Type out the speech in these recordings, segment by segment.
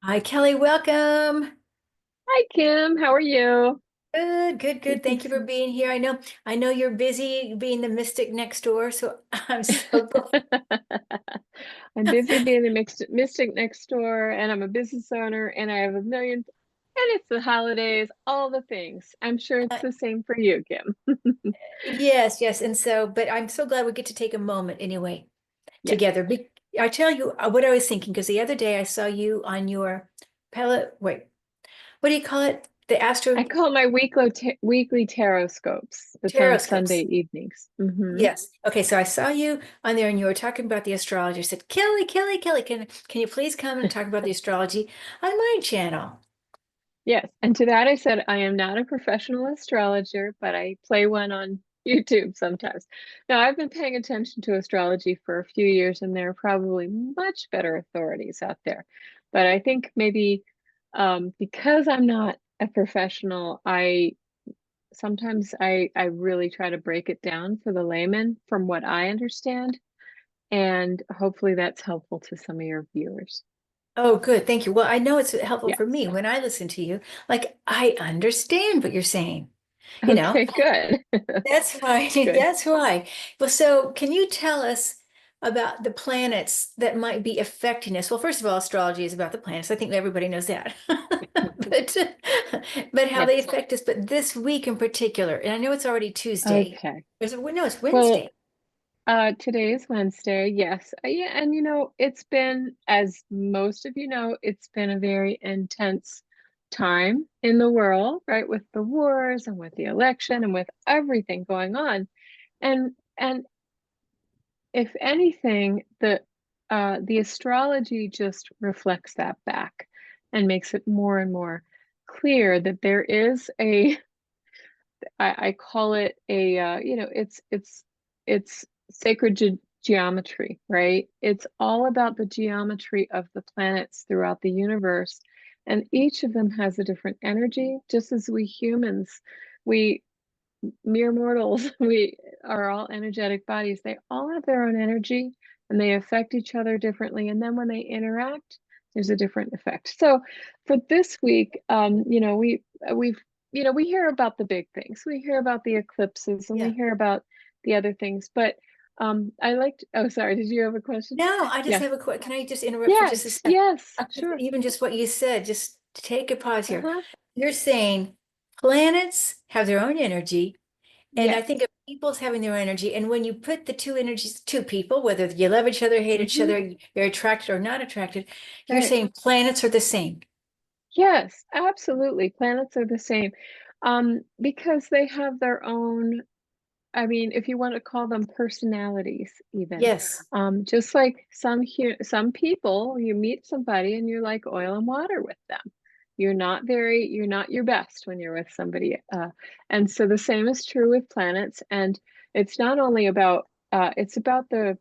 Hi, Kelly. Welcome. Hi, Kim. How are you? Good, good, Good good. to Thank you for see being here. I know you're busy being the mystic next door, so I'm so glad. I'm busy being the mystic next door, and I'm a business owner, and I have a million, and it's the holidays, all the things. I'm sure it's Uh, the same for you, Kim. yes, yes. But I'm so glad we get to take a moment anyway Yes. together. I tell you what I was thinking, because the other day I saw you on your palette. Wait, what do you call it? The I Astro call it my weekly tarot scopes. It's on Sunday Taroscopes. evenings. Yes. Okay, so I saw you on there and you were talking about the astrology. I said, Kelly, Kelly, Kelly, can you please come and talk about the astrology on my channel? Yes. And to that I said, I am not a professional astrologer, but I play one on YouTube sometimes. Now, I've been paying attention to astrology for a few years, and there are probably much better authorities out there. But I think maybe because I'm not a professional, I really try to break it down for the layman from what I understand, and hopefully that's helpful to some of your viewers. Oh, good. Thank you. Well, I know it's helpful for Yes. me when I listen to you. Like, I understand what you're saying. You know, Okay, good. that's why, Good. that's why. Well, so can you tell us about the planets that might be affecting us? Well, first of all, astrology is about the planets. I think everybody knows that. But but how they Yes. affect us, but this week in particular, and I know it's already Tuesday. Okay. No, it's Well, Wednesday. today is Wednesday. Yes. Yeah, and it's been, as most of you know, it's been a very intense time in the world, right? With the wars and with the election and with everything going on. And if anything, the astrology just reflects that back and makes it more and more clear that there is I call it it's sacred geometry, right? It's all about the geometry of the planets throughout the universe, and each of them has a different energy, just as we humans, we mere mortals, we are all energetic bodies. They all have their own energy, and they affect each other differently. And then when they interact, there's a different effect. So for this week, we've we hear about the big things. We hear about the eclipses, and we Yeah. hear about the other things. But I liked. Oh, sorry. Did you have a question? No, I just Yeah. have a quick, can I just interrupt for just a Yes. sec? Yes. Sure. Even just what you said, just take a pause here. Uh-huh. You're saying planets have their own energy, and I think Yes. of people's having their own energy. And when you put the two energies, two people, whether you love each other, hate each Hmm. other, you're attracted or not attracted, you're Right. saying planets are the same. Yes, absolutely. Planets are the same. Because they have their own, I mean, if you want to call them personalities, even. Yes. Just like some people, you meet somebody and you're like oil and water with them. You're not your best when you're with somebody. And so the same is true with planets. And it's not only about, it's about the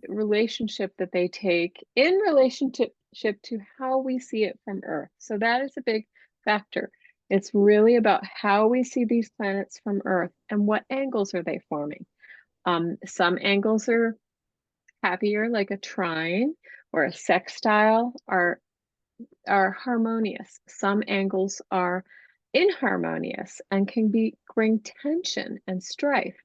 relationship that they take in relationship to how we see it from Earth. So that is a big factor. It's really about how we see these planets from Earth and what angles are they forming. Some angles are happier, like a trine or a sextile, are harmonious. Some angles are inharmonious and can bring tension and strife.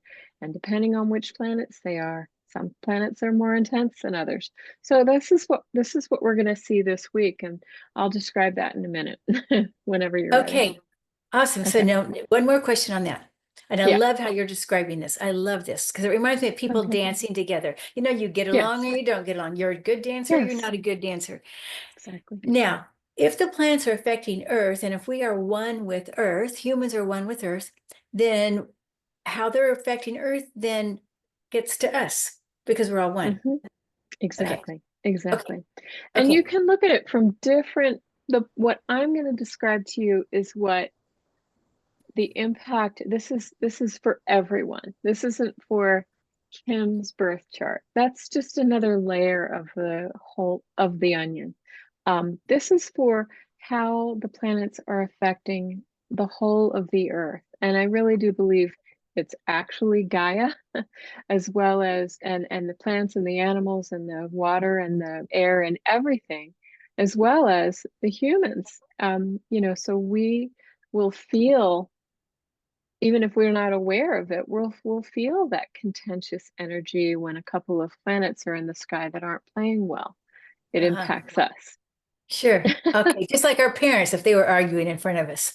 And depending on which planets they are, some planets are more intense than others. So this is what we're going to see this week, and I'll describe that in a minute whenever you're ready. Okay. Awesome. So Okay. now one more question on that. And I Yeah. love how you're describing this. I love this because it reminds me of people Okay. dancing together. You know, you get along Yes. or you don't get along. You're a good dancer, you're Yes. not a good dancer. Exactly. Now, if the planets are affecting Earth, and if we are one with Earth, humans are one with Earth, then how they're affecting Earth then gets to us because we're all one. Hmm. Okay. Exactly. Okay. Exactly. And you Okay. can look at it from different the what I'm going to describe to you is what the impact. This is for everyone. This isn't for Kim's birth chart. That's just another layer of the whole of the onion. This is for how the planets are affecting the whole of the earth. And I really do believe it's actually Gaia, as well as and the plants and the animals and the water and the air and everything. as well as the humans. So we will feel, even if we're not aware of it, we'll feel that contentious energy when a couple of planets are in the sky that aren't playing well. It Uh-huh. impacts us. Sure. Okay. Just like our parents, if they were arguing in front of us.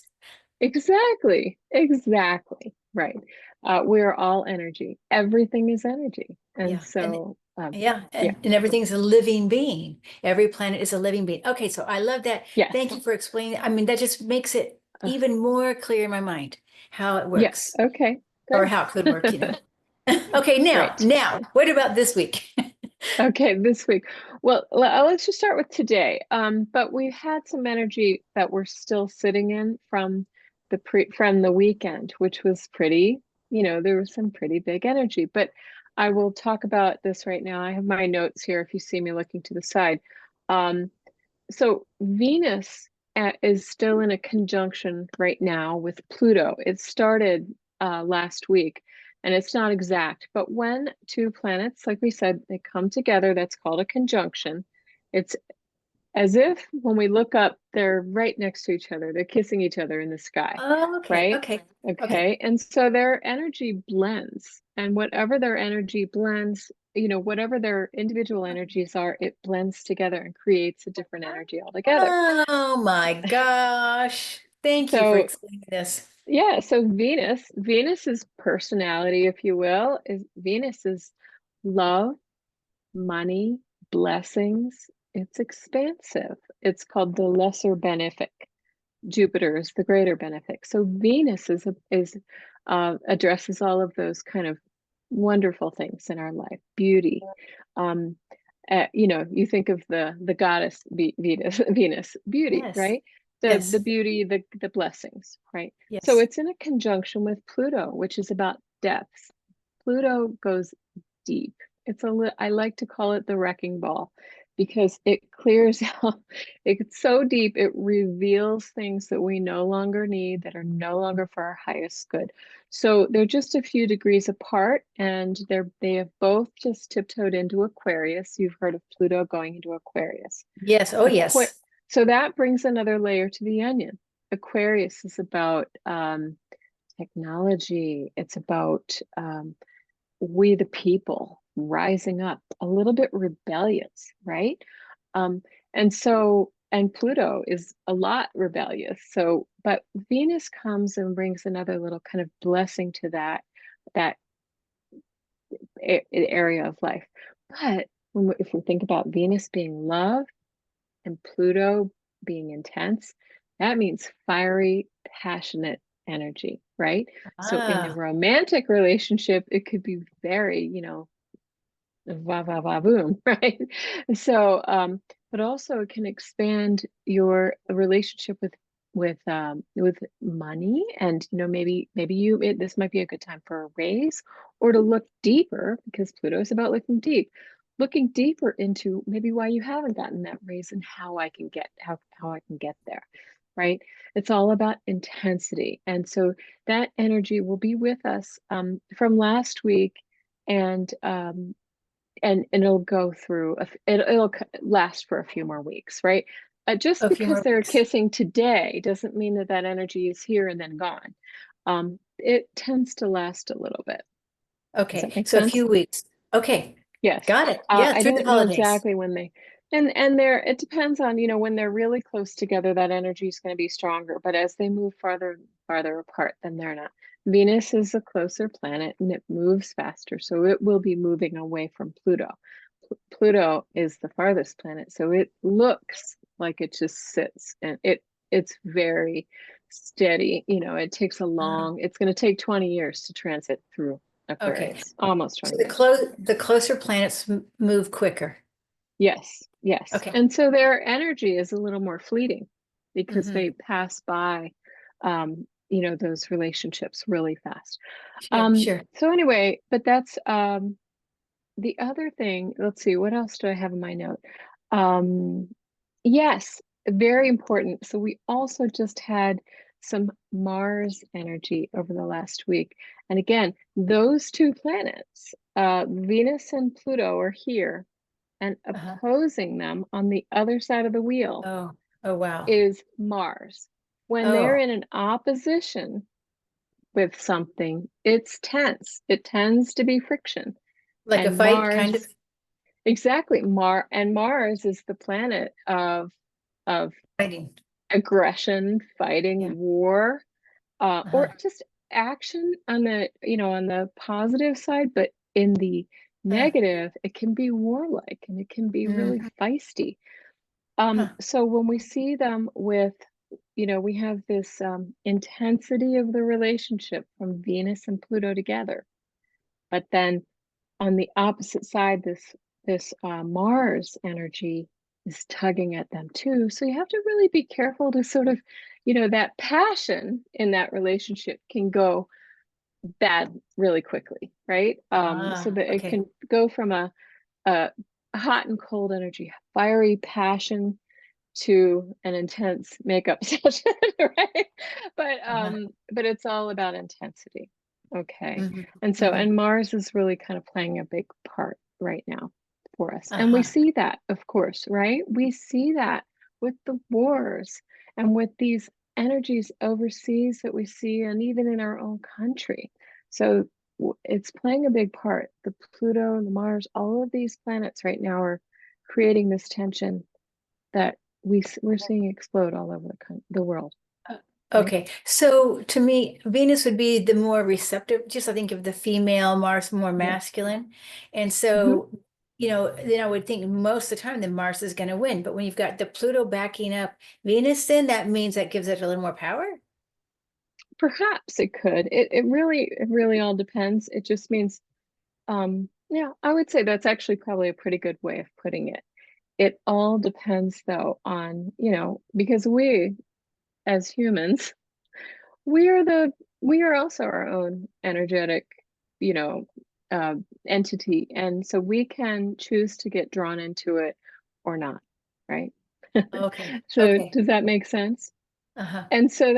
Exactly. Exactly. Right. We're all energy. Everything is energy. And Yeah. And so, yeah, yeah. and everything's a living being. Every planet is a living being. Okay, so I love that. Yes. Thank you for explaining. I mean, that just makes it Uh, even more clear in my mind how it yes. works Okay. or Good. how it could work, you know. Okay, now, Right. now, what about this week? Okay, this week. Well, let's just start with today. But we've had some energy that we're still sitting in from the weekend, which was pretty, there was some pretty big energy. But I will talk about this right now. I have my notes here if you see me looking to the side. Um, so Venus is still in a conjunction right now with Pluto. It started last week, and it's not exact, but when two planets, like we said, they come together, that's called a conjunction. It's as if when we look up, they're right next to each other. They're kissing each other in the sky, Oh, okay, right? okay, okay. Okay. And so their energy blends, and whatever their energy blends, whatever their individual energies are, it blends together and creates a different energy altogether. Oh my gosh. Thank you for So, explaining this. yeah, so Venus's personality, if you will, is Venus is love, money, blessings. It's expansive. It's called the lesser benefic. Jupiter is the greater benefic. So Venus is addresses all of those kind of wonderful things in our life, beauty. Um, you think of the goddess Venus, beauty, Yes, right? The yes, beauty, the blessings, right? So yes. it's in a conjunction with Pluto, which is about depths. Pluto goes deep. I like to call it the wrecking ball because it clears out, it's so deep, it reveals things that we no longer need, that are no longer for our highest good. So they're just a few degrees apart, and they have both just tiptoed into Aquarius. You've heard of Pluto going into Aquarius. Yes, oh Aqu yes. so that brings another layer to the onion. Aquarius is about technology. It's about we the people rising up, a little bit rebellious, right? Um, and Pluto is a lot rebellious. So, but Venus comes and brings another little kind of blessing to that area of life. But if we think about Venus being love and Pluto being intense, that means fiery, passionate energy, right? So in a Ah, romantic relationship, it could be very, va va va boom, right? So, but also it can expand your relationship with money, and this might be a good time for a raise, or to look deeper, because Pluto is about looking deeper into maybe why you haven't gotten that raise and how I can get there, right? It's all about intensity, and so that energy will be with us from last week, and it'll go through it'll last for a few more weeks, right? Just a few because more they're weeks. kissing today doesn't mean that energy is here and then gone. It tends to last a little bit. Does that Okay, make so a sense? few weeks. Okay, Yes. got it. Yeah, I through the don't know holidays. exactly when they, and it depends on, when they're really close together, that energy is going to be stronger. But as they move farther apart, then they're not. Venus is a closer planet and it moves faster, so it will be moving away from Pluto. Pluto is the farthest planet, so it looks like it just sits, and it's very steady. It takes Uh-huh. it's going to take 20 years to transit through Okay, Aquarius, almost so 20 years. the closer planets move quicker. Yes, yes. Okay. And so their energy is a little more fleeting because Hmm. they pass by, those relationships really fast. Sure, sure. So anyway, but that's the other thing. Let's see, what else do I have in my note? Um, yes, very important. So we also just had some Mars energy over the last week. And again, those two planets, Venus and Pluto, are here, and Uh-huh. opposing them on the other side of the wheel Oh, oh, wow. is Mars. When they're Oh, in an opposition with something, it's tense. It tends to be friction. like a And fight kind of Mars, exactly, Mars is the planet of fighting. aggression, Yeah. fighting, war, or Uh-huh. just action on the, on the positive side, but in the Uh, negative, it can be warlike and it can be really mhm. feisty. Huh. So when we see them with, we have this intensity of the relationship from Venus and Pluto together, but then on the opposite side, this Mars energy is tugging at them too. So you have to really be careful to sort of, that passion in that relationship can go bad really quickly, right? So that it Okay. can go from a hot and cold energy, fiery passion to an intense makeup session, right? Uh-huh. But it's all about intensity. Okay. Hmm. And so Hmm. and Mars is really kind of playing a big part right now for us. And we Uh-huh. see that, of course, right? We see that with the wars and with these energies overseas that we see and even in our own country. So it's playing a big part. The Pluto and the Mars, all of these planets right now are creating this tension that we're seeing explode all over the world, Uh, right? Okay. So to me, Venus would be the more receptive, just I think of the female, Mars more Yeah. masculine. And Hmm. so, then I would think most of the time that Mars is going to win. But when you've got the Pluto backing up Venus, then that means that gives it a little more power. Perhaps it could. It really all depends. It just means, yeah, I would say that's actually probably a pretty good way of putting it. It all depends though on, because we as humans, we are the we are also our own energetic, you know, uh, entity, and so we can choose to get drawn into it or not, right? Okay. So Okay. does that make sense? Uh-huh. And so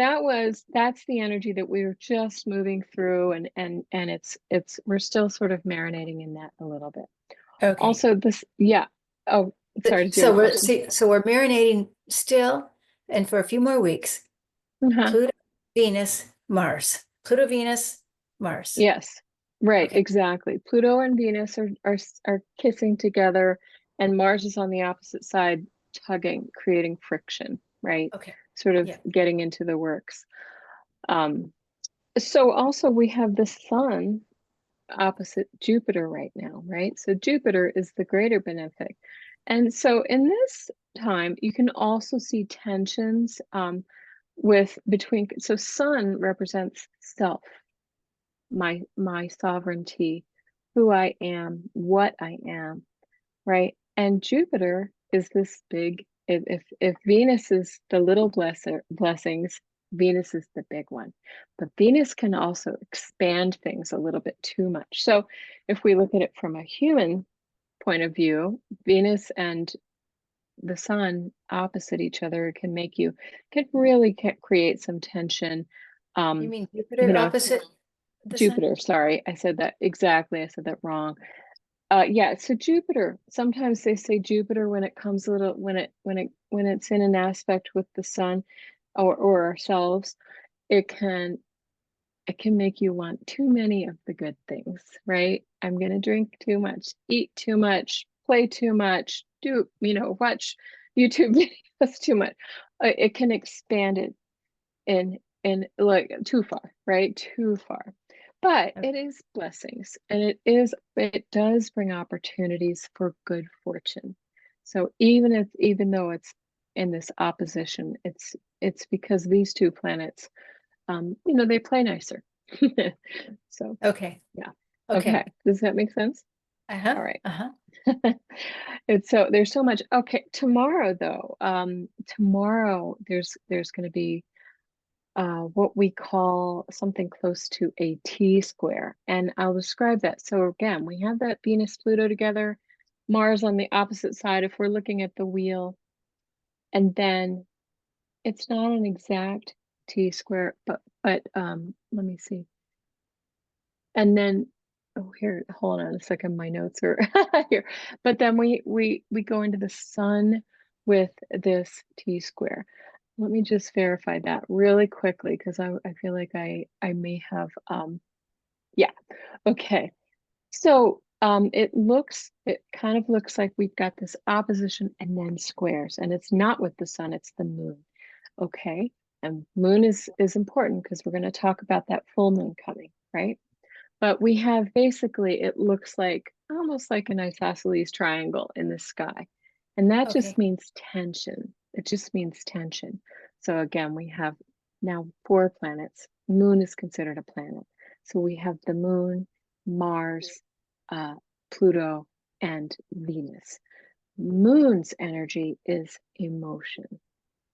that's the energy that we were just moving through, and it's we're still sort of marinating in that a little bit. Okay. Also, this, yeah. Oh, sorry, did you have So a question? we're marinating still, and for a few more weeks. Uh-huh. Pluto, Venus, Mars. Pluto, Venus, Mars. Yes, right, Okay. exactly. Pluto and Venus are kissing together, and Mars is on the opposite side, tugging, creating friction, right? Okay. Sort of Yeah. getting into the works. Um, so also we have the sun opposite Jupiter right now, right? So Jupiter is the greater benefic. And so in this time, you can also see tensions with between, so sun represents self, my sovereignty, who I am, what I am, right? And Jupiter is this big, if Venus is the little blessings, Venus is the big one. But Venus can also expand things a little bit too much. So if we look at it from a human point of view, Venus and the sun opposite each other can really create some tension. You Um, mean you Jupiter know, opposite the sun? Jupiter, sorry, I said that exactly. I said that wrong. Yeah, so Jupiter, sometimes they say Jupiter when it comes a little when it's in an aspect with the sun or ourselves, it can it can make you want too many of the good things, right? I'm gonna drink too much, eat too much, play too much, watch YouTube videos too much. It can expand it in like too far, right? Too far. But Okay. it is blessings, and it does bring opportunities for good fortune. So even though it's in this opposition, it's because these two planets, they play nicer. So Okay. yeah. Okay. Okay. Does that make sense? Uh-huh. All right. Uh-huh. It's so there's so much. Okay, tomorrow though, tomorrow there's going to be what we call something close to a T square. And I'll describe that. So again, we have that Venus Pluto together, Mars on the opposite side if we're looking at the wheel. And then it's not an exact T square, but let me see. And then oh, here, hold on a second, my notes are here. But then we go into the sun with this T square. Let me just verify that really quickly because I feel like I may have yeah, okay. So it kind of looks like we've got this opposition and then squares, and it's not with the sun, it's the moon. Okay. And moon is important because we're going to talk about that full moon coming, right? But we have basically, it looks like almost like an isosceles triangle in the sky. And that just Okay. means tension. It just means tension. So again, we have now 4 planets. Moon is considered a planet. So we have the moon, Mars, uh, Pluto, and Venus. Moon's energy is emotion.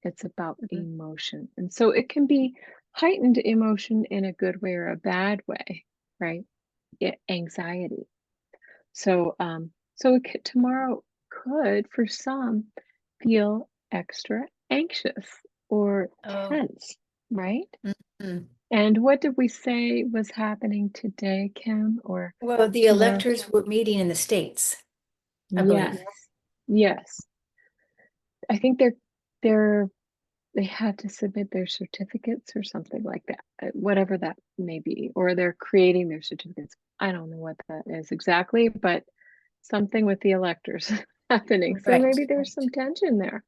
It's about Mhm. emotion. And so it can be heightened emotion in a good way or a bad way, right? Anxiety. So, tomorrow could, for some, feel extra anxious or Oh. tense, right? Mhm. And what did we say was happening today, Kim, or Well, the tomorrow? electors were meeting in the States, I Yes, believe. yes. I think they're they had to submit their certificates or something like that, whatever that may be, or they're creating their certificates. I don't know what that is exactly, but something with the electors happening. So Right. maybe there's Right. some tension there,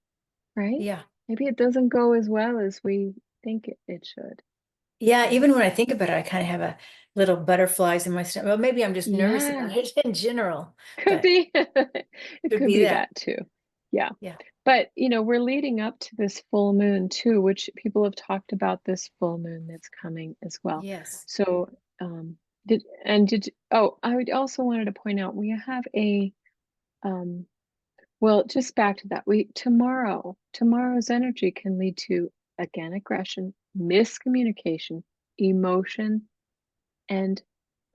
right? Yeah. Maybe it doesn't go as well as we think it should, Yeah. right? Even when I think about it, I kind of have a little butterflies in my stomach. Well, maybe I'm just nervous Yeah, about it in general, could but be. It could could be be that. that too. Yeah. Yeah. But, we're leading up to this full moon too, which people have talked about this full moon that's coming as well. Yes. So, I would also wanted to point out we have um, well, just back to that, tomorrow's energy can lead to, again, aggression, miscommunication, emotion, and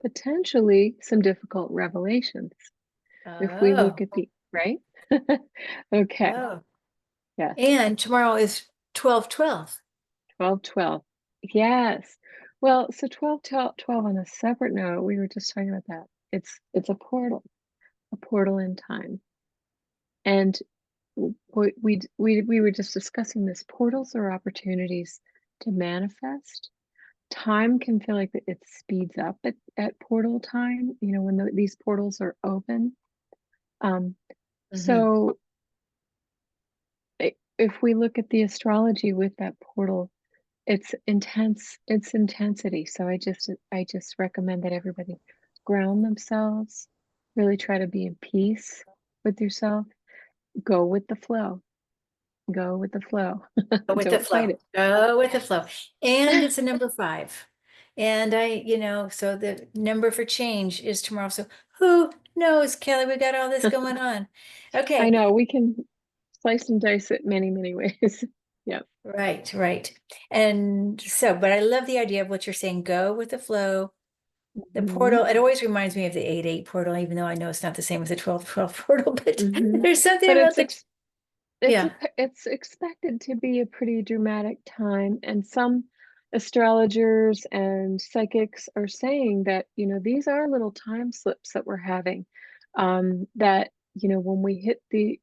potentially some difficult revelations if we look Oh. at right? Okay, Oh. yes. And tomorrow is 12/12. 12, 12. Yes. Well, so 12, 12, 12 on a separate note, we were just talking about that. It's a portal in time. And we were just discussing this. Portals are opportunities to manifest. Time can feel like it speeds up at portal time, when these portals are open. Um, Hmm. so if we look at the astrology with that portal, it's intensity. So I just recommend that everybody ground themselves, really try to be in peace with yourself, go with the flow, go with the flow. Go with the Don't fight flow. it. Go with the flow. And it's a number 5. And so the number for change is tomorrow. So who knows, Kelly? We got all this going on. I Okay. know we can slice and dice it many, many ways. Yep. Right, right. And so, but I love the idea of what you're saying. Go with the flow. The Hmm. portal, it always reminds me of the 8-8 portal, even though I know it's not the same as the 12-12 portal, but Hmm. there's something But about the, yeah. it's expected to be a pretty dramatic time, and some astrologers and psychics are saying that these are little time slips that we're having. That when we hit the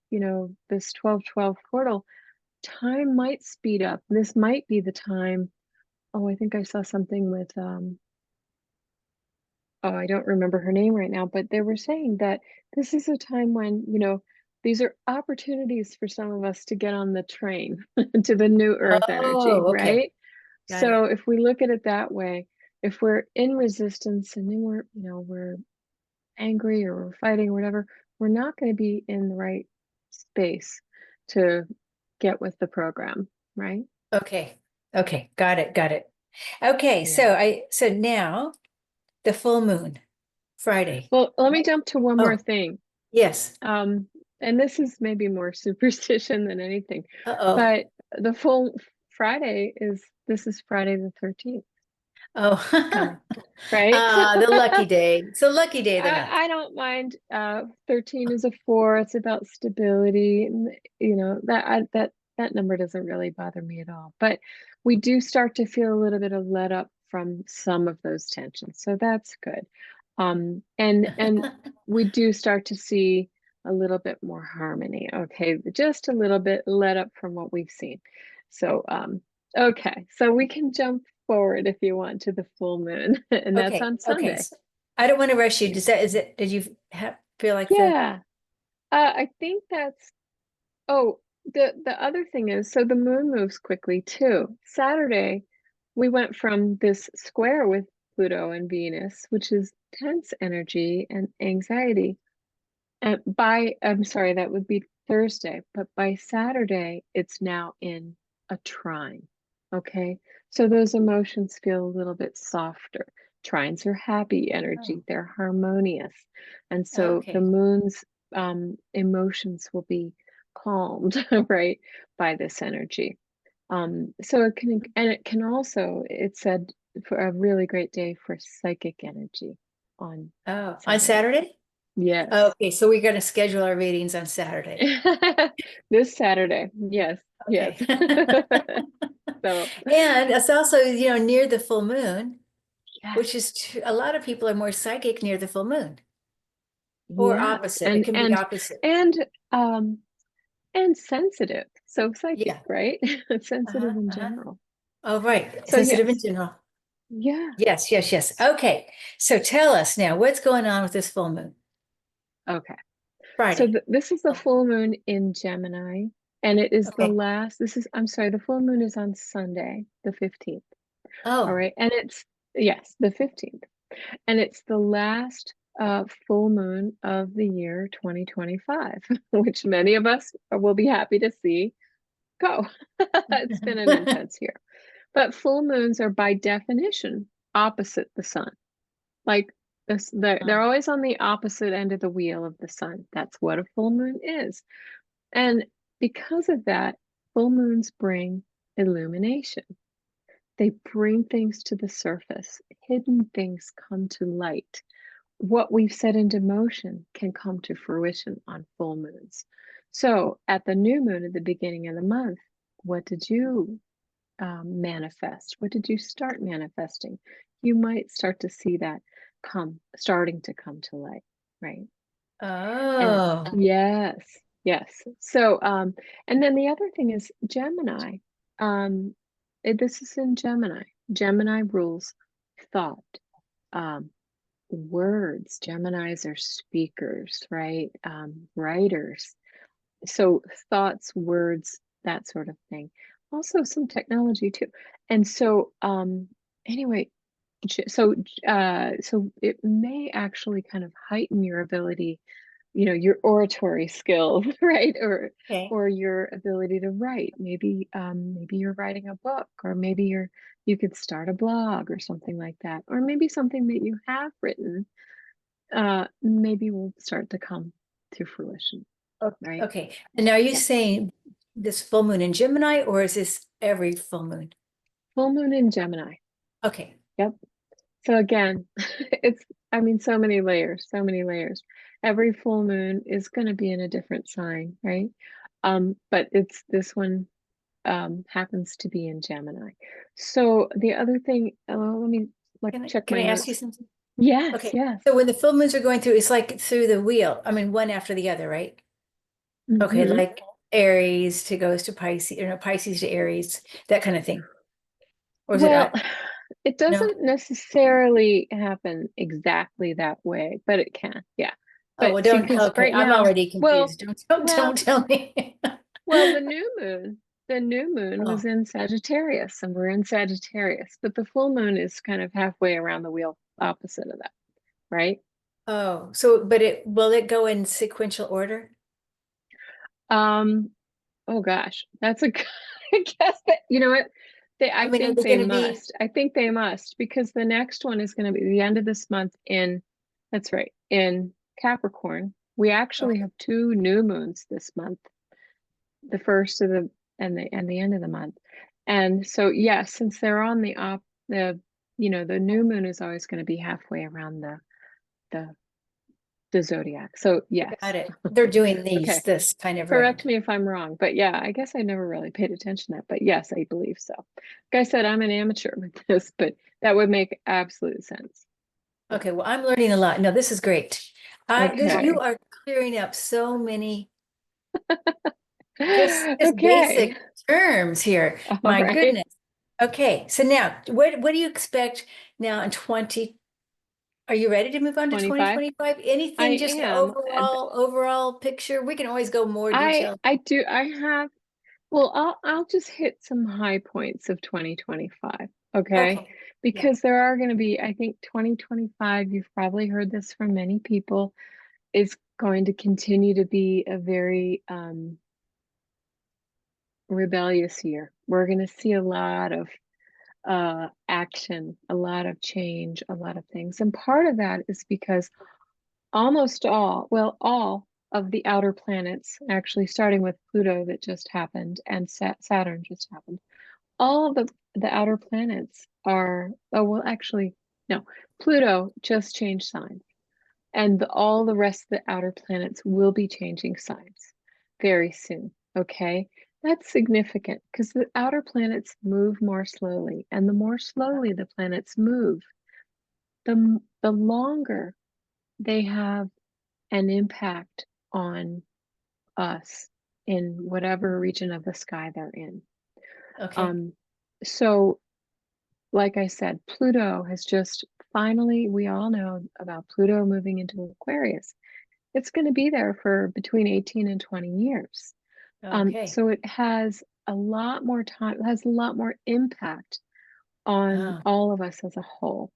this 12-12 portal, time might speed up. This might be the time. Oh, I think I saw something with oh, I don't remember her name right now, but they were saying that this is a time when, these are opportunities for some of us to get on the train to the new earth energy, Oh, okay. right? Got it. So if we look at it that way, if we're in resistance and then we're angry or we're fighting or whatever, we're not going to be in the right space to get with the program, right? Okay. Okay. Got it. Got it. Okay. Yeah. So now the full moon, Friday. Well, let me Right? jump to one more Oh, thing. yes. Um, and this is maybe more superstition than anything, Uh-oh. but the full Friday this is Friday the 13th Oh. coming, right? The lucky day. It's a lucky day of the month. I don't mind. 13 is a 4. It's about stability, and that number doesn't really bother me at all. But we do start to feel a little bit of let up from some of those tensions, so that's good. And we do start to see a little bit more harmony. Okay, just a little bit let up from what we've seen. So okay, so we can jump forward if you want to the full moon, and that's Okay, on okay. Sunday. I don't want to rush you. Did you feel like the, Yeah, I think that's, oh, the other thing is, so the moon moves quickly too. Saturday, we went from this square with Pluto and Venus, which is tense energy and anxiety. And I'm sorry, that would be Thursday, but by Saturday, it's now in a trine. Okay. So those emotions feel a little bit softer. Trines are happy oh, energy, they're harmonious. And so the okay. moon's emotions will be calmed, right, by this energy. So it can, and it can also, it said, for a really great day for psychic energy on Oh, on Saturday. Saturday? Yes. Okay, so we're going to schedule our readings on Saturday. This Saturday. Yes, yes. Okay. So, And it's also, near the full moon, which yes, is a lot of people are more psychic near the full moon or yes. opposite. It can be opposite. And um and sensitive. So psychic, Yeah. right? Uh-huh. Sensitive in Uh-huh. general. Oh, right. So Sensitive in yes. general. Yeah. Yes, yes, yes. Okay. So tell us now, what's going on with this full moon? Okay. So Friday. this is the full moon in Gemini, and it is the Okay. last, this is, I'm sorry, the full moon is on Sunday, the 15th. All Oh, right. And it's, yes, the 15th. And it's the last full moon of the year 2025, which many of us will be happy to see go. It's been an intense year. But full moons are by definition opposite the sun. Like this, they're oh, always on the opposite end of the wheel of the sun. That's what a full moon is. And because of that, full moons bring illumination. They bring things to the surface. Hidden things come to light. What we've set into motion can come to fruition on full moons. So at the new moon at the beginning of the month, what did you manifest? What did you start manifesting? You might start to see that starting to come to light, right? And oh, yes, yes. So, and then the other thing is Gemini. Um, this is in Gemini. Gemini rules thought. Um, words. Geminis are speakers, right? Writers. So thoughts, words, that sort of thing. Also some technology too. And so anyway, so it may actually kind of heighten your ability, your oratory skills, right? okay. Or your ability to write. Maybe you're writing a book, or maybe you could start a blog or something like that. Or maybe something that you have written maybe will start to come to fruition, right? Okay. And now are you Yeah. saying this full moon in Gemini or is this every full moon? Full moon in Gemini. Okay. Yep. So again, it's, I mean, so many layers, so many layers. Every full moon is going to be in a different sign, right? But it's this one happens to be in Gemini. So the other thing, let me like check Can my I ask you notes. something? Yes, Okay. yes. So when the full moons are going through, it's like through the wheel. I mean, one after the other, right? Okay, Hmm. like Aries to goes to Pisces, Pisces to Aries, that kind of thing. Or is it Well, it no? doesn't necessarily happen exactly that way, but it can, yeah. Oh, But well, don't. because Okay, right I'm now, already well, confused. Don't well, tell me. well, the new moon was Oh, in Sagittarius, and we're in Sagittarius, but the full moon is kind of halfway around the wheel opposite of that, right? oh, so but it will it go in sequential order? Um, oh gosh, that's a I guess that, you know what? I I mean, are think they they going to be? must. I think they must because the next one is going to be the end of this month in, that's right, in Capricorn. We actually Okay. have two new moons this month, the first of the and the end of the month. And so yes, since they're on the the new moon is always going to be halfway around the the zodiac. So yes. Got it. They're doing Okay. this kind of Correct round. me if I'm wrong, but yeah, I guess I never really paid attention to that. But yes, I believe so. Like I said, I'm an amateur with this, but that would make absolute sense. Okay, well, I'm learning a lot. No, this is great. You Okay. are clearing up so many just Okay. basic terms here. All My right. goodness. Okay, so now what do you expect now in 20? Are you ready to move on to 25. 2025? I Anything, just am. overall picture? We can always go more detail. I do. I have. Well, I'll just hit some high points of 2025, okay? Okay. Yeah. Because there are going to be, I think 2025, you've probably heard this from many people, is going to continue to be a very rebellious year. We're going to see a lot of action, a lot of change, a lot of things. And part of that is because almost all, well, all of the outer planets, actually starting with Pluto that just happened and Saturn just happened, all of the outer planets are, oh, well, actually, no, Pluto just changed signs, and all the rest of the outer planets will be changing signs very soon. Okay, that's significant because the outer planets move more slowly, and the more slowly the planets move, the longer they have an impact on us in whatever region of the sky they're in. Okay. Um, so, like I said, Pluto has just finally, we all know about Pluto moving into Aquarius. It's going to be there for between 18 and 20 years. Okay. So it has a lot more time, it has a lot more impact on Uh, all of us as a whole.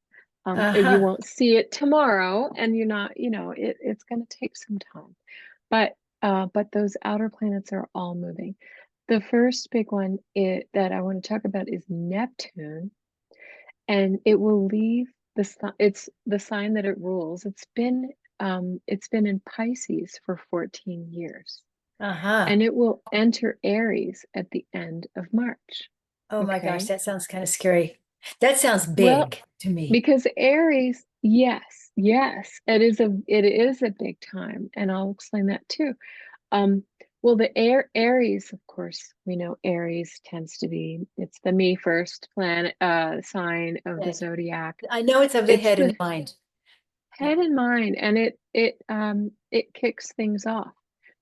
You uh-huh. won't see it tomorrow, and you're not, it's going to take some time. But those outer planets are all moving. The first big one that I want to talk about is Neptune, and it will leave it's the sign that it rules. It's been in Pisces for 14 years, Uh-huh. and it will enter Aries at the end of March. Oh my gosh, Okay. that sounds kind of scary. That sounds Well, big to me. because Aries, yes, yes, it is a big time, and I'll explain that too. Um, well, the Aries, of course, we know Aries tends to be, it's the me first planet sign of the Head. zodiac. I know it's of the It's head and the the mind. Yeah. head and mind, and it kicks things off,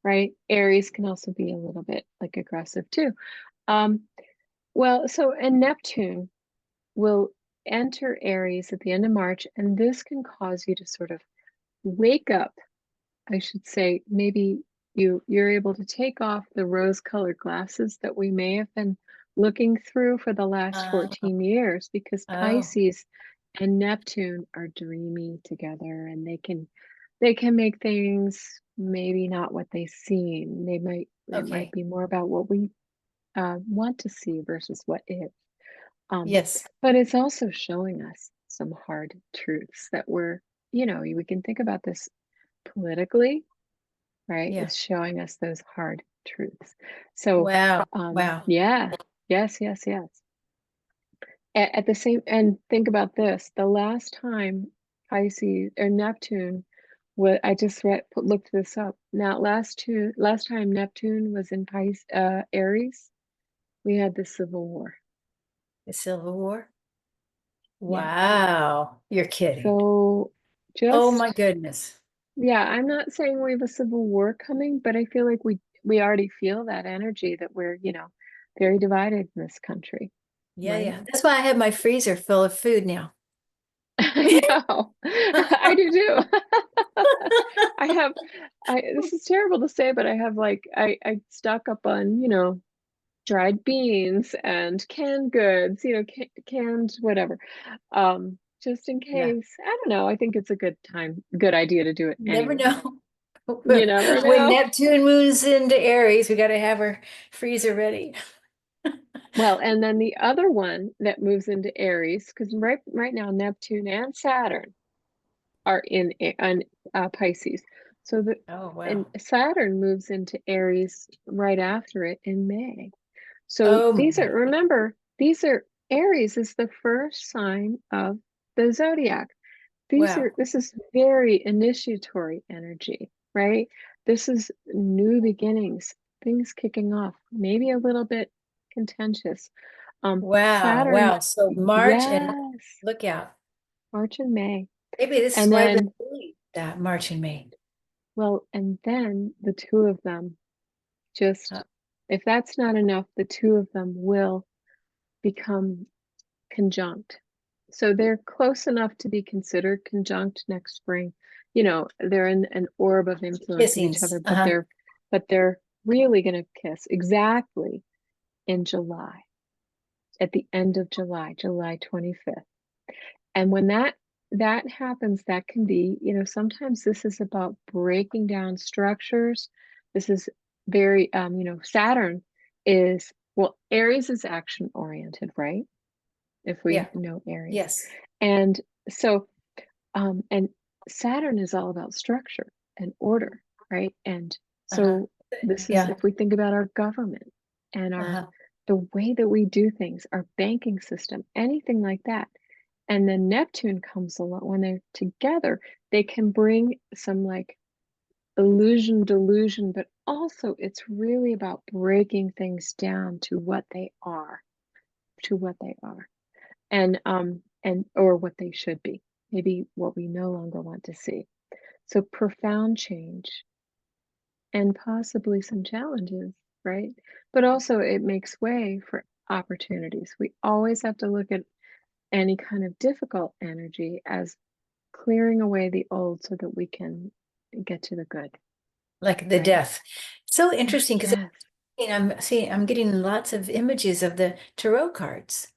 right? Aries can also be a little bit like aggressive too. Um, well, so and Neptune will enter Aries at the end of March, and this can cause you to sort of wake up. I should say, maybe you're able to take off the rose-colored glasses that we may have been looking through for the last Uh, 14 years, because oh, Pisces and Neptune are dreamy together, and they can make things maybe not what they seem. It might okay. be more about what we want to see versus what is. Um, Yes. but it's also showing us some hard truths that we can think about this politically, right? Yeah. It's showing us those hard truths. So, Wow. Wow. yeah, yes, yes, yes. At the same, and think about this: the last time Pisces or Neptune, what I just looked this up. Now, last time Neptune was in Aries, we had the Civil War. The Civil War. Yeah. Wow. You're kidding. So Oh my just goodness. Yeah, I'm not saying we have a civil war coming, but I feel like we already feel that energy that we're, very divided in this country, Yeah, right? yeah. That's why I have my freezer full of food now. I know. I do too. I have this is terrible to say, but I have like I stock up on, dried beans and canned goods, canned whatever. Just in Yeah. case. I don't know. I think it's a good idea to do it You never anyway. know. You never When know. Neptune moves into Aries, we got to have our freezer ready. Well, and then the other one that moves into Aries, because right now Neptune and Saturn are in Pisces. So Oh, and wow. Saturn moves into Aries right after it in May. So Oh my. remember, Aries is the first sign of the zodiac. Wow. This is very initiatory energy, right? This is new beginnings, things kicking off, maybe a little bit contentious. Wow. Saturn, Wow. So March and yes, look out. March and May. Maybe this is And why we then, believe that March and May. well, and then the two of them Uh, just, if that's not enough, the two of them will become conjunct. So they're close enough to be considered conjunct next spring. You know, they're in an orb of influence of each Kissings. other, but they're really going to kiss exactly in July, at the end of July, July 25th. And when that happens, that can be, you know, sometimes this is about breaking down structures. This is very you know, Saturn is, well, Aries is action oriented, right? If we Yeah. know Aries. Yes. And so and Saturn is all about structure and order, right? And Uh-huh. so this is, Yeah. if we think about our government and our Uh-huh. the way that we do things, our banking system, anything like that. And then Neptune comes along, when they're together, they can bring some like illusion, delusion, but also it's really about breaking things down to what they are, to what they are, and or what they should be, maybe what we no longer want to see. So profound change and possibly some challenges, right? But also it makes way for opportunities. We always have to look at any kind of difficult energy as clearing away the old so that we can get to the good, Like the right? death. So interesting because Yes. I'm getting lots of images of the tarot cards.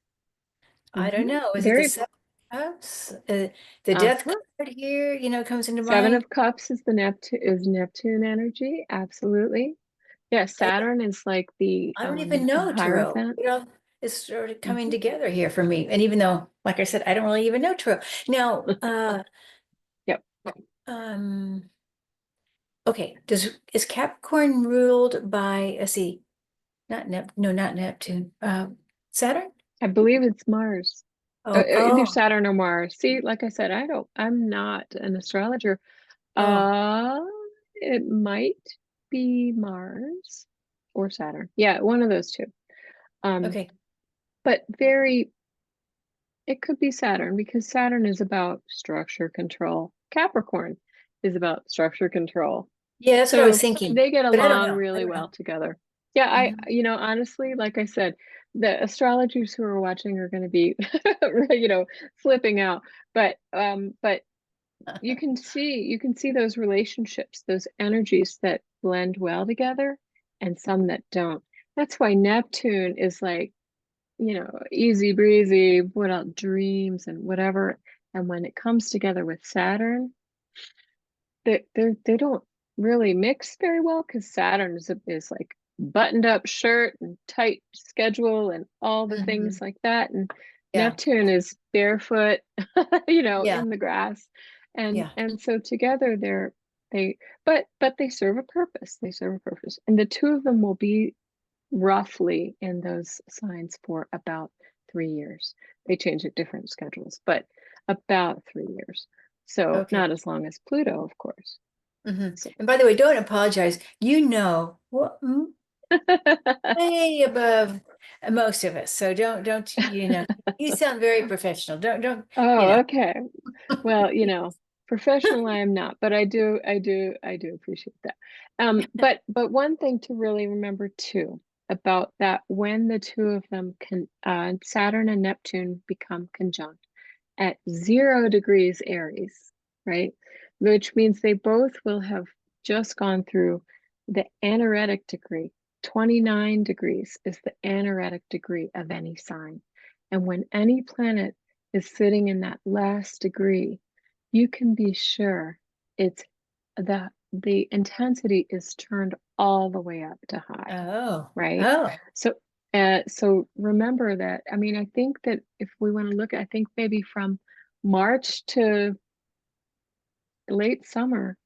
I don't know. Is it the Very, Seven of Cups? The Death uh-huh. card here, comes into Seven mind. of Cups is the Neptune energy. Absolutely. Yeah, And Saturn is like I don't even the know tarot. Hierophant. It's sort of coming Mhm. together here for me. And even though, like I said, I don't really even know tarot. Now, Yep. um, okay, is Capricorn ruled by, let's see, not Neptune. Saturn? I believe it's Mars. Oh, Either oh, Saturn or Mars. See, like I said, I'm not an astrologer. oh, Uh, it might be Mars or Saturn. Yeah, one of those two. Um, okay. but very, it could be Saturn because Saturn is about structure control. Capricorn is about structure control. Yeah, that's what I was So thinking, they get but I don't along know. I really don't know. well together. Yeah, Mhm. you know, honestly, like I said, the astrologers who are watching are going to be, you know, flipping out. But you can see those relationships, those energies that blend well together and some that don't. That's why Neptune is like, you know, easy breezy, what else, dreams and whatever. And when it comes together with Saturn, they don't really mix very well because Saturn is like buttoned up shirt and tight schedule and all the things Mhm. like that. And Yeah, Neptune is barefoot, you know, yeah, in the grass. yeah. And so together they but they serve a purpose. They serve a purpose. And the two of them will be roughly in those signs for about 3 years. They change at different schedules, but about 3 years. So Okay. not as long as Pluto, of course. Hmm. So And by the way, don't apologize. What, way above most of us. So don't, you sound very professional. You know. oh, okay. Well, you know, professional I am not, but I do appreciate that. But one thing to really remember too about that, when the two of them can, Saturn and Neptune become conjunct at 0 degrees Aries, right? Which means they both will have just gone through the anaretic degree. 29 degrees is the anaretic degree of any sign. And when any planet is sitting in that last degree, you can be sure it's the intensity is turned all the way up to high, Oh, right? oh, So so remember that. I mean, I think that if we want to look, I think maybe from March to late summer,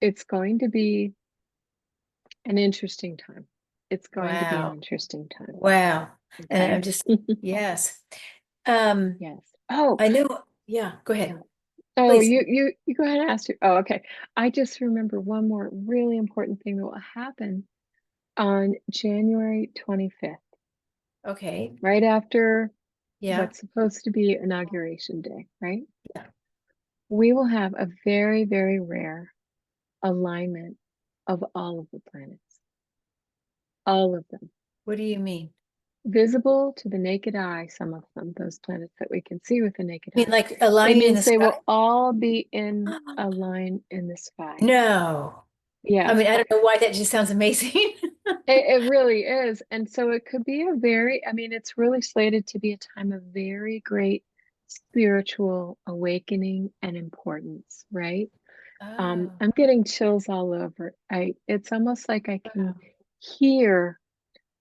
it's going to be an interesting time. It's going to be an wow, interesting time. wow. And I'm Okay. just, yes. Um, Yes. Oh, I know. Yeah, go ahead, yeah. Oh, please. you go ahead and ask. Oh, okay. I just remember one more really important thing that will happen on January 25th, Okay. right after Yeah, what's supposed to be Inauguration Day, right? yeah. we will have a very, very rare alignment of all of the planets, all of them. What do you mean? Visible to the naked eye, some of them, those planets that we can see with the naked I mean, eye. like It aligning in the means they sky? will all be in a line in the sky. No. I Yes, mean, I don't know why that just sounds amazing. it really is. And so it could be a very, I mean, it's really slated to be a time of very great spiritual awakening and importance, right? Oh, I'm getting chills all over. It's almost like I can wow. hear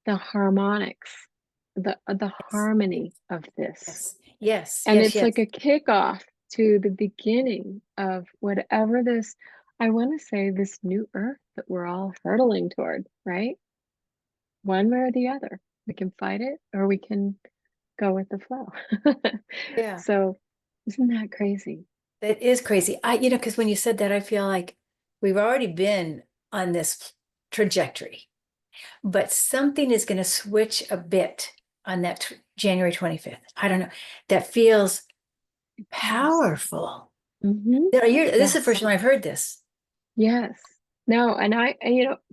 the harmonics, the Yes, harmony of this. yes, yes, And yes, it's like yes. a kickoff to the beginning of whatever this, I want to say, this new earth that we're all hurtling toward, right? One way or the other. We can fight it or we can go with the flow. Yeah, So, isn't that crazy? that is crazy. Because when you said that, I feel like we've already been on this trajectory, but something is going to switch a bit on that January 25th. I don't know. That feels Yes. powerful. Mm-hmm. This is the Yes. first time I've heard this. Yes. No, and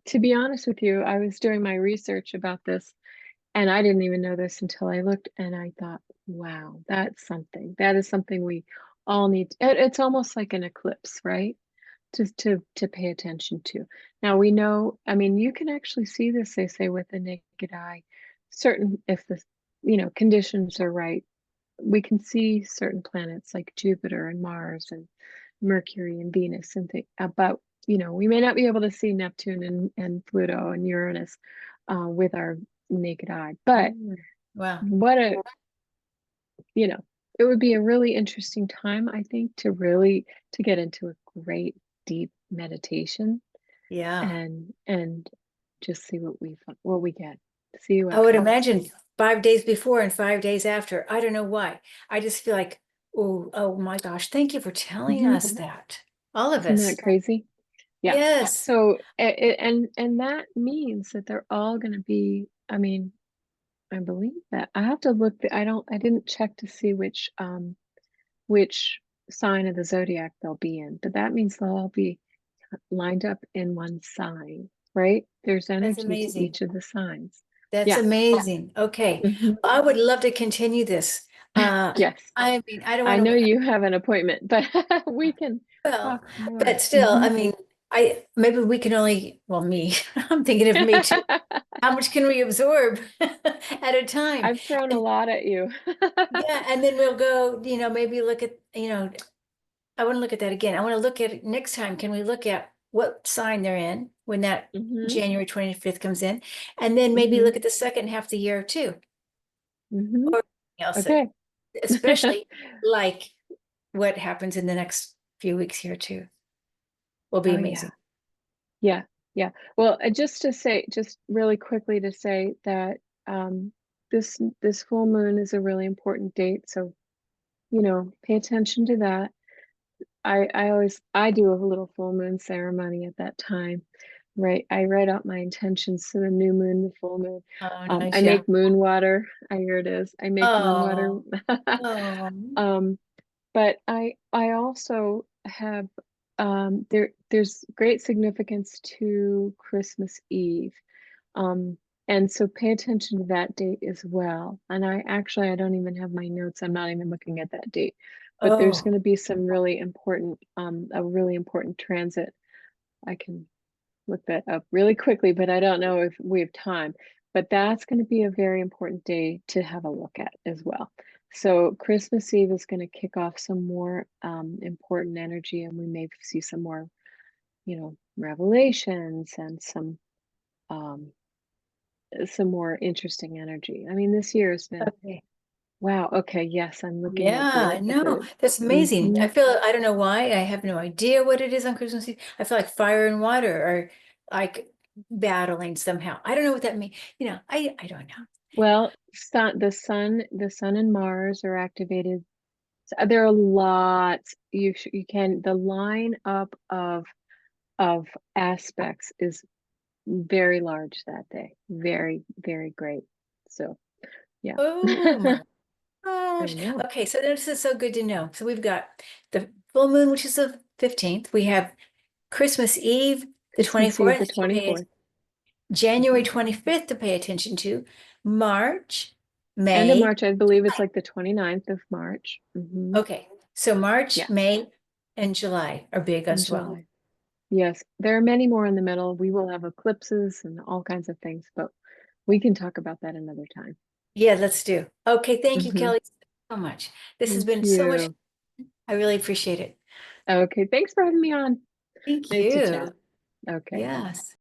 to be honest with you, I was doing my research about this and I didn't even know this until I looked and I thought, wow, that's something. That is something we all need. It's almost like an eclipse, right? To pay attention to. Now we know, I mean, you can actually see this, they say, with the naked eye. Certain, if the, conditions are right, we can see certain planets like Jupiter and Mars and Mercury and Venus and think about, we may not be able to see Neptune and Pluto and Uranus with our naked eye, but Mm. Wow. what a, you know, it would be a really interesting time, I think, to get into a great deep meditation Yeah. and just see what we get, see I what would comes. imagine 5 days before and 5 days after. I don't know why. I just feel like, oh my gosh, thank you for telling Mhm. us that. All of Isn't that us. crazy? Yeah. Yes. So and that means that they're all going to be, I mean, I believe that. I have to look, I didn't check to see which sign of the zodiac they'll be in, but that means they'll all be lined up in one sign, right? There's That's energy to amazing. each of the signs. That's Yeah. amazing. Okay. Hmm. Well, I would love to continue this. Uh, Yes. I mean, I don't I want know to, you have an appointment, but we can well, talk more. but still, Hmm. I mean, maybe we can only, well, me, I'm thinking of me too. How much can we absorb at a time? I've thrown a And lot at you. yeah, and then we'll go, maybe look at, I want to look at that again. I want to look at it next time. Can we look at what sign they're in when that Hmm. January 25th comes in? And then maybe Hmm. look at the second half of the year too, Hmm. or anything else that, Okay. especially like what happens in the next few weeks here too, will be Oh yeah. amazing. Yeah. Yeah. Well, just really quickly to say that um this full moon is a really important date. So, pay attention to that. I do a little full moon ceremony at that time, right? I write out my intentions to the new moon, the full moon. Oh, I nice. Yeah. make moon water. Here it is. I make moon water. Oh, oh, um, but I also have there's great significance to Christmas Eve. Um, and so pay attention to that date as well. And I don't even have my notes. I'm not even looking at that date. But there's oh, going to be some really important a really important transit. I can look that up really quickly, but I don't know if we have time. But that's going to be a very important day to have a look at as well. So Christmas Eve is going to kick off some more important energy, and we may see some more, revelations and um, some more interesting energy. I mean, this year has been okay. wow. Okay, yes, I'm looking at Yeah, no, the. that's amazing. Hmm. I don't know why. I have no idea what it is on Christmas Eve. I feel like fire and water are like battling somehow. I don't know what that means. I don't know. Well, the sun and Mars are activated. There are lots. You can the line up of aspects is very large that day. Very, very great. So yeah. Oh my I gosh. know. Okay, so this is so good to know. So we've got the full moon, which is the 15th. We have Christmas Eve, the Christmas Eve, the 24th, to pay 24th. January 25th to pay attention to, March, End of May. March, I believe it's like the 29th of March. Okay, so March, Yeah, May, and July are big in as well. July. Yes, there are many more in the middle. We will have eclipses and all kinds of things, but we can talk about that another time. Yeah, let's do. Okay, thank you, Hmm. Kelly, so much. This has Thank been so much. you. I really appreciate it. Okay, thanks for having me on. Thank Nice to chat. you. Okay. Yes.